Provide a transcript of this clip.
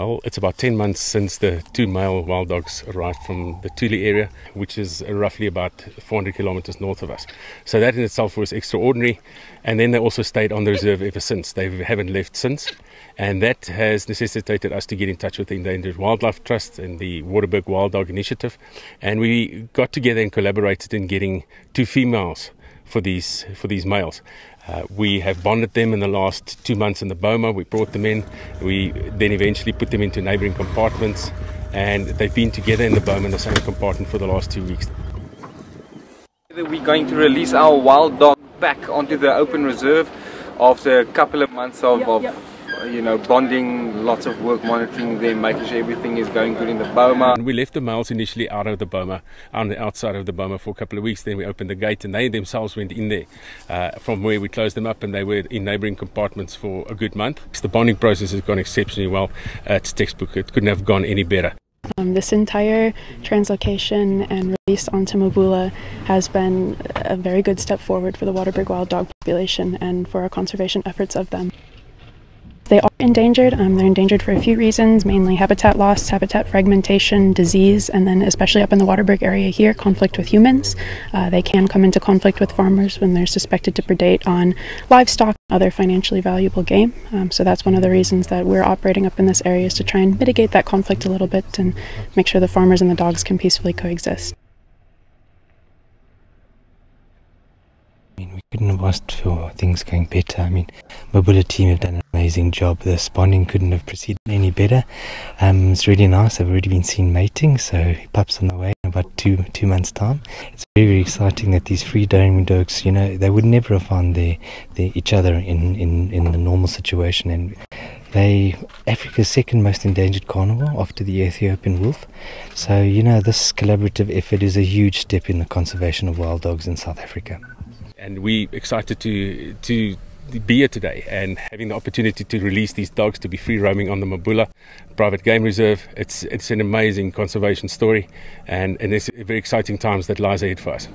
Well, it's about 10 months since the 2 male wild dogs arrived from the Thule area, which is roughly about 400 kilometers north of us. So that in itself was extraordinary. And then they also stayed on the reserve ever since. They haven't left since. And that has necessitated us to get in touch with the Endangered Wildlife Trust and the Waterberg Wild Dog Initiative. And we got together and collaborated in getting 2 females for these males. We have bonded them in the last 2 months in the boma. We brought them in. We then eventually put them into neighboring compartments, and they've been together in the boma in the same compartment for the last 2 weeks. We're going to release our wild dog back onto the open reserve after a couple of months of bonding, lots of work monitoring them, making sure everything is going good in the boma. And we left the males initially out of the boma, on the outside of the boma for a couple of weeks. Then we opened the gate and they themselves went in there from where we closed them up, and they were in neighbouring compartments for a good month. The bonding process has gone exceptionally well. It's textbook. It couldn't have gone any better. This entire translocation and release onto Mabula has been a very good step forward for the Waterberg wild dog population and for our conservation efforts of them. They are endangered. They're endangered for a few reasons, mainly habitat loss, habitat fragmentation, disease, and then especially up in the Waterberg area here, conflict with humans. They can come into conflict with farmers when they're suspected to predate on livestock, other financially valuable game. So that's one of the reasons that we're operating up in this area, is to try and mitigate that conflict a little bit and make sure the farmers and the dogs can peacefully coexist. We couldn't have asked for things going better. Mabula team have done an amazing job. The spawning couldn't have proceeded any better. It's really nice. I've already been seen mating, so pups on the way in about two months' time. It's very, very exciting that these free roaming dogs, they would never have found each other in the normal situation. And they Africa's second most endangered carnivore after the Ethiopian wolf. So this collaborative effort is a huge step in the conservation of wild dogs in South Africa. And we're excited to be here today and having the opportunity to release these dogs to be free roaming on the Mabula Private Game Reserve. It's an amazing conservation story, and it's very exciting times that lies ahead for us.